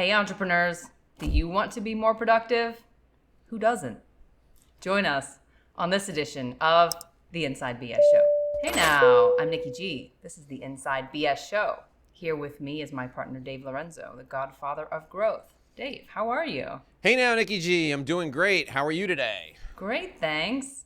Hey entrepreneurs, do you want to be more productive? Who doesn't? Join us on this edition of the Inside BS Show. Hey now, I'm Nicki G. This is the Inside BS Show. Here with me is my partner Dave Lorenzo, the Godfather of Growth. Dave, how are you? Hey now, Nicki G. I'm doing great. How are you today? Great, thanks.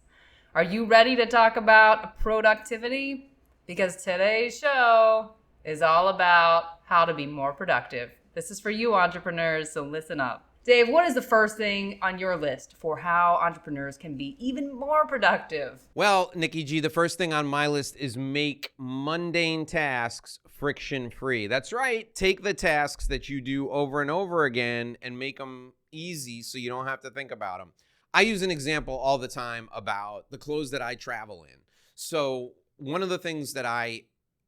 Are you ready to talk about productivity? Because today's show is all about how to be more productive. This is for you entrepreneurs, so listen up. Dave, what is the first thing on your list for how entrepreneurs can be even more productive? Well, Nicki G, the first thing on my list is make mundane tasks friction-free. That's right. Take the tasks that you do over and over again and make them easy so you don't have to think about them. I use an example all the time about the clothes that I travel in. So one of the things that I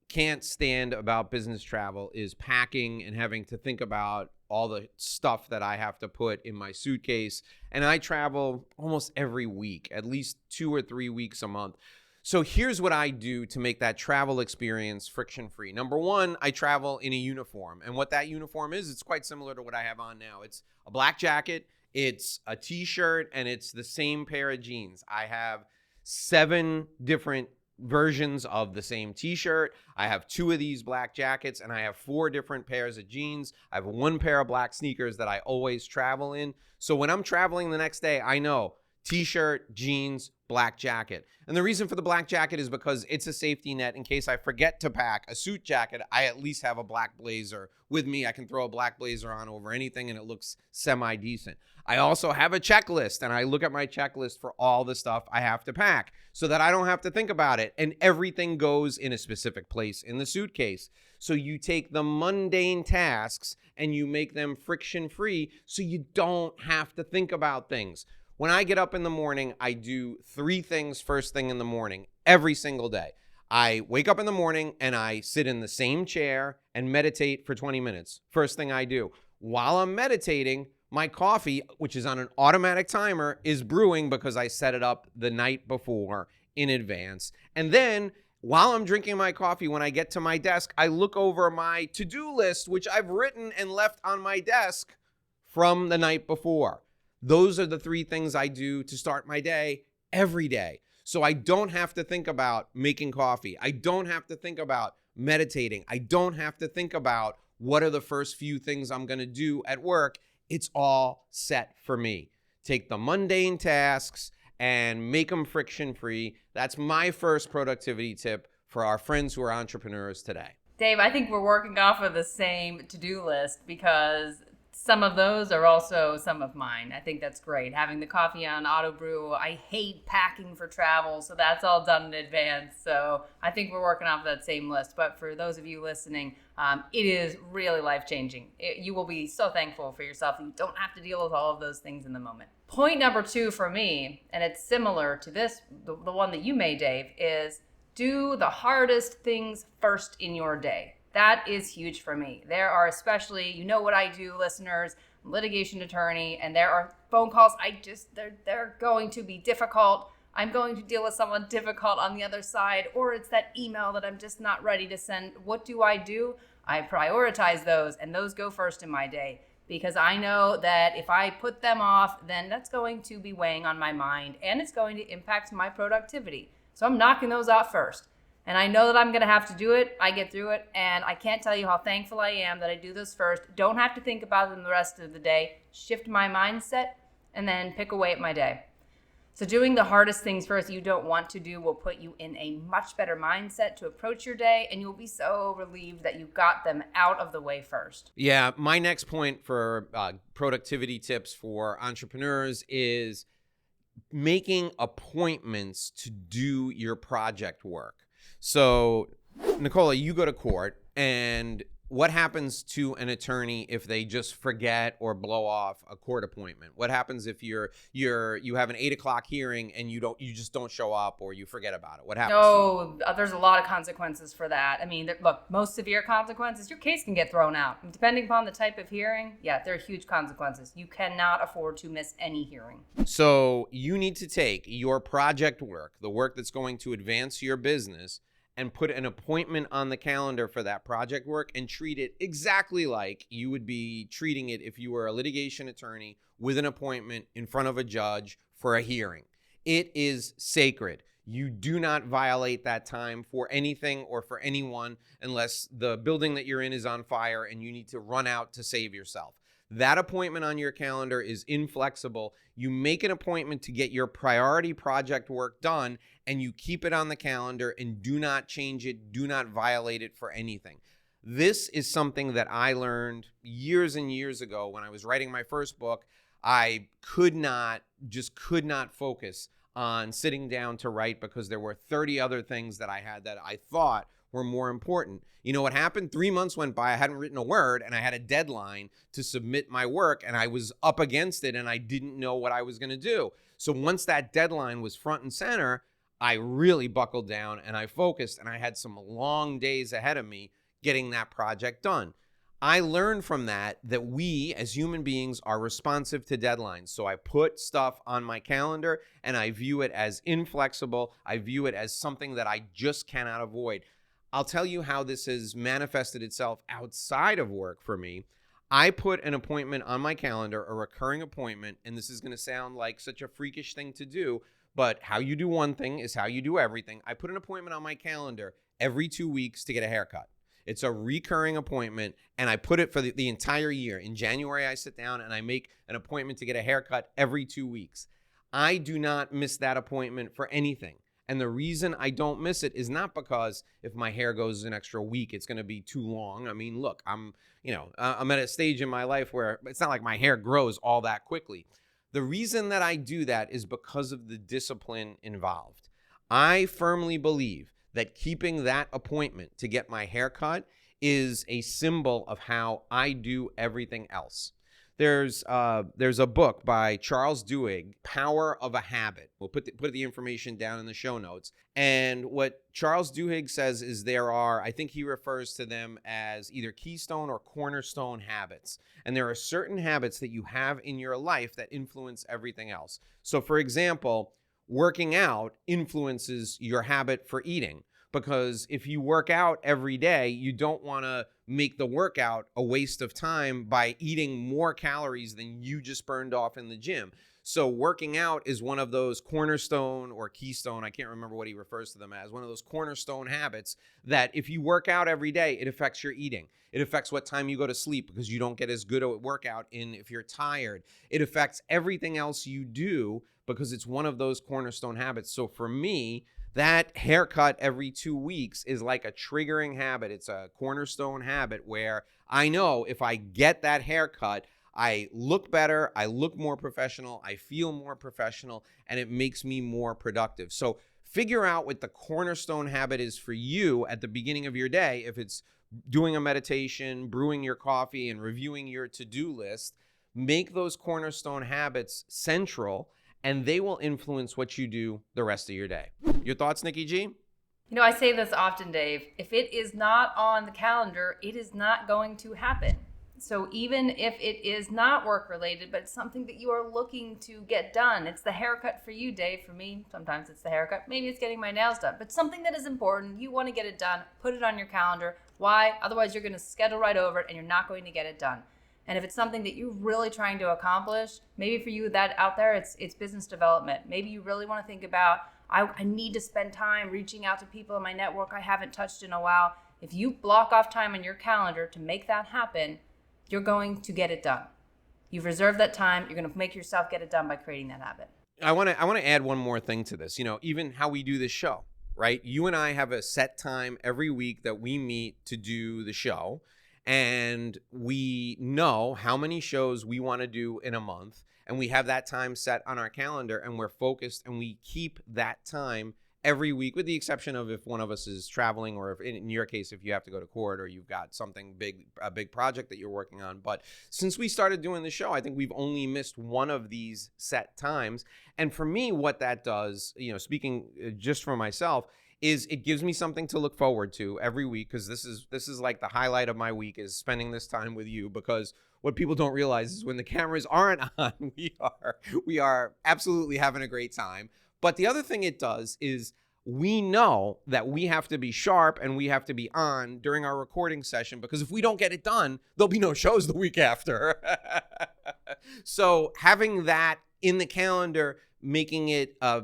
can't stand about business travel is packing and having to think about all the stuff that I have to put in my suitcase. And I travel almost every week, at least 2 or 3 weeks a month. So here's what I do to make that travel experience friction-free. Number one, I travel in a uniform. And what that uniform is, it's quite similar to what I have on now. It's a black jacket, it's a t-shirt, and it's the same pair of jeans. I have 7 different versions of the same t-shirt. I have 2 of these black jackets, and I have 4 different pairs of jeans. I have 1 pair of black sneakers that I always travel in. So when I'm traveling the next day, I know t-shirt, jeans, black jacket. And the reason for the black jacket is because it's a safety net in case I forget to pack a suit jacket. I at least have a black blazer with me. I can throw a black blazer on over anything and it looks semi-decent. I also have a checklist, and I look at my checklist for all the stuff I have to pack so that I don't have to think about it, and everything goes in a specific place in the suitcase. So you take the mundane tasks and you make them friction-free so you don't have to think about things. When I get up in the morning, I do 3 things first thing in the morning every single day. I wake up in the morning and I sit in the same chair and meditate for 20 minutes. First thing I do. While I'm meditating, my coffee, which is on an automatic timer, is brewing because I set it up the night before in advance. And then while I'm drinking my coffee, when I get to my desk, I look over my to-do list, which I've written and left on my desk from the night before. Those are the 3 things I do to start my day every day. So I don't have to think about making coffee. I don't have to think about meditating. I don't have to think about what are the first few things I'm going to do at work. It's all set for me. Take the mundane tasks and make them friction-free. That's my first productivity tip for our friends who are entrepreneurs today. Dave, I think we're working off of the same to-do list because some of those are also some of mine. I think that's great. Having the coffee on auto brew. I hate packing for travel, so that's all done in advance. So I think we're working off that same list. But for those of you listening, it is really life-changing. You will be so thankful for yourself. You don't have to deal with all of those things in the moment. Point number 2 for me, and it's similar to this, the one that you made, Dave, is do the hardest things first in your day. That is huge for me. There are especially, you know what I do, listeners, I'm a litigation attorney, and there are phone calls they're going to be difficult. I'm going to deal with someone difficult on the other side, or it's that email that I'm just not ready to send. What do? I prioritize those, and those go first in my day because I know that if I put them off, then that's going to be weighing on my mind, and it's going to impact my productivity. So I'm knocking those out first. And I know that I'm going to have to do it. I get through it. And I can't tell you how thankful I am that I do this first. Don't have to think about them the rest of the day. Shift my mindset and then pick away at my day. So doing the hardest things first you don't want to do will put you in a much better mindset to approach your day. And you'll be so relieved that you got them out of the way first. Yeah, my next point for productivity tips for entrepreneurs is making appointments to do your project work. So, Nicola, you go to court, and what happens to an attorney if they just forget or blow off a court appointment? What happens if you have an 8 o'clock hearing and you just don't show up or you forget about it? What happens? No, there's a lot of consequences for that. I mean, look, most severe consequences, your case can get thrown out. And depending upon the type of hearing, yeah, there are huge consequences. You cannot afford to miss any hearing. So you need to take your project work, the work that's going to advance your business, and put an appointment on the calendar for that project work and treat it exactly like you would be treating it if you were a litigation attorney with an appointment in front of a judge for a hearing. It is sacred. You do not violate that time for anything or for anyone unless the building that you're in is on fire and you need to run out to save yourself. That appointment on your calendar is inflexible. You make an appointment to get your priority project work done, and you keep it on the calendar and do not change it, do not violate it for anything. This is something that I learned years and years ago when I was writing my first book. I could not focus on sitting down to write because there were 30 other things that I had that I thought were more important. You know what happened? 3 months went by, I hadn't written a word, and I had a deadline to submit my work, and I was up against it, and I didn't know what I was going to do. So once that deadline was front and center, I really buckled down, and I focused, and I had some long days ahead of me getting that project done. I learned from that we as human beings are responsive to deadlines. So I put stuff on my calendar and I view it as inflexible. I view it as something that I just cannot avoid. I'll tell you how this has manifested itself outside of work for me. I put an appointment on my calendar, a recurring appointment, and this is going to sound like such a freakish thing to do, but how you do one thing is how you do everything. I put an appointment on my calendar every 2 weeks to get a haircut. It's a recurring appointment, and I put it for the entire year. In January, I sit down and I make an appointment to get a haircut every 2 weeks. I do not miss that appointment for anything. And the reason I don't miss it is not because if my hair goes an extra week, it's going to be too long. I mean, look, I'm at a stage in my life where it's not like my hair grows all that quickly. The reason that I do that is because of the discipline involved. I firmly believe that keeping that appointment to get my hair cut is a symbol of how I do everything else. There's a book by Charles Duhig, Power of a Habit. We'll put the information down in the show notes. And what Charles Duhig says is there are, I think he refers to them as either keystone or cornerstone habits. And there are certain habits that you have in your life that influence everything else. So for example, working out influences your habit for eating. Because if you work out every day, you don't want to make the workout a waste of time by eating more calories than you just burned off in the gym. So working out is one of those cornerstone or keystone, I can't remember what he refers to them as, one of those cornerstone habits that if you work out every day, it affects your eating. It affects what time you go to sleep because you don't get as good a workout in if you're tired. It affects everything else you do because it's one of those cornerstone habits. So for me, that haircut every 2 weeks is like a triggering habit. It's a cornerstone habit where I know if I get that haircut, I look better, I look more professional, I feel more professional, and it makes me more productive. So figure out what the cornerstone habit is for you at the beginning of your day. If it's doing a meditation, brewing your coffee, and reviewing your to-do list, make those cornerstone habits central, and they will influence what you do the rest of your day. Your thoughts, Nicki G? You know, I say this often, Dave. If it is not on the calendar, it is not going to happen. So even if it is not work related, but it's something that you are looking to get done, it's the haircut for you, Dave. For me, sometimes it's the haircut. Maybe it's getting my nails done, but something that is important. You want to get it done. Put it on your calendar. Why? Otherwise, you're going to schedule right over it and you're not going to get it done. And if it's something that you're really trying to accomplish, maybe for you that out there, it's business development. Maybe you really want to think about, I need to spend time reaching out to people in my network I haven't touched in a while. If you block off time on your calendar to make that happen, you're going to get it done. You've reserved that time. You're going to make yourself get it done by creating that habit. I want to add one more thing to this. You know, even how we do this show, right? You and I have a set time every week that we meet to do the show. And we know how many shows we want to do in a month. And we have that time set on our calendar and we're focused and we keep that time every week, with the exception of if one of us is traveling or if in your case, if you have to go to court or you've got something big, a big project that you're working on. But since we started doing the show, I think we've only missed one of these set times. And for me, what that does, you know, speaking just for myself, is it gives me something to look forward to every week, because this is like the highlight of my week is spending this time with you, because what people don't realize is when the cameras aren't on, we are absolutely having a great time. But the other thing it does is we know that we have to be sharp and we have to be on during our recording session, because if we don't get it done, there'll be no shows the week after. So having that in the calendar, making it a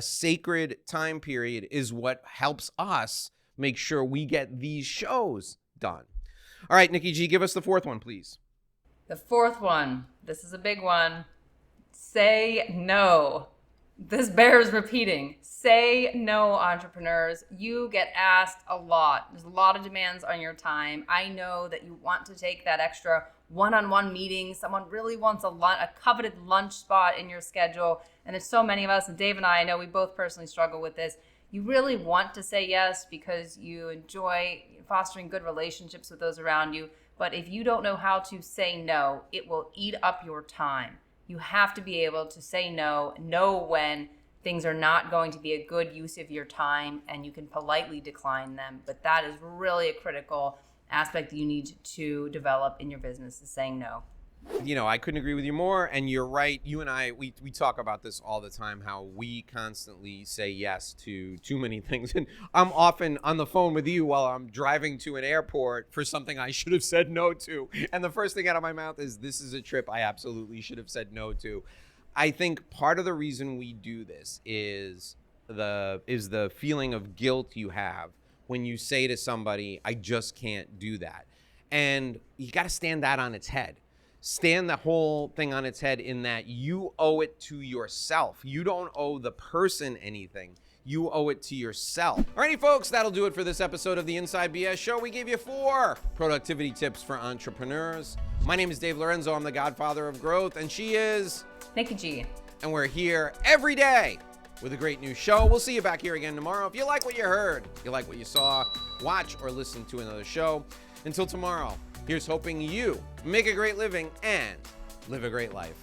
sacred time period is what helps us make sure we get these shows done. All right, Nicki G, give us the fourth one, please. The fourth one, this is a big one. Say no. This bears repeating. Say no, entrepreneurs. You get asked a lot. There's a lot of demands on your time. I know that you want to take that extra one-on-one meeting. Someone really wants a coveted lunch spot in your schedule. And there's so many of us, and Dave and I know we both personally struggle with this. You really want to say yes because you enjoy fostering good relationships with those around you. But if you don't know how to say no, it will eat up your time. You have to be able to say no, know when things are not going to be a good use of your time, and you can politely decline them. But that is really a critical aspect that you need to develop in your business, is saying no. I couldn't agree with you more. And you're right. You and I, we talk about this all the time, how we constantly say yes to too many things. And I'm often on the phone with you while I'm driving to an airport for something I should have said no to. And the first thing out of my mouth is, this is a trip I absolutely should have said no to. I think part of the reason we do this is the feeling of guilt you have when you say to somebody, I just can't do that. And you got to stand that on its head. Stand the whole thing on its head in that you owe it to yourself. You don't owe the person anything. You owe it to yourself. Alrighty, folks, that'll do it for this episode of the Inside BS Show. We gave you 4 productivity tips for entrepreneurs. My name is Dave Lorenzo. I'm the Godfather of Growth, and she is Nicki G. And we're here every day with a great new show. We'll see you back here again tomorrow. If you like what you heard, you like what you saw, watch or listen to another show. Until tomorrow, here's hoping you make a great living and live a great life.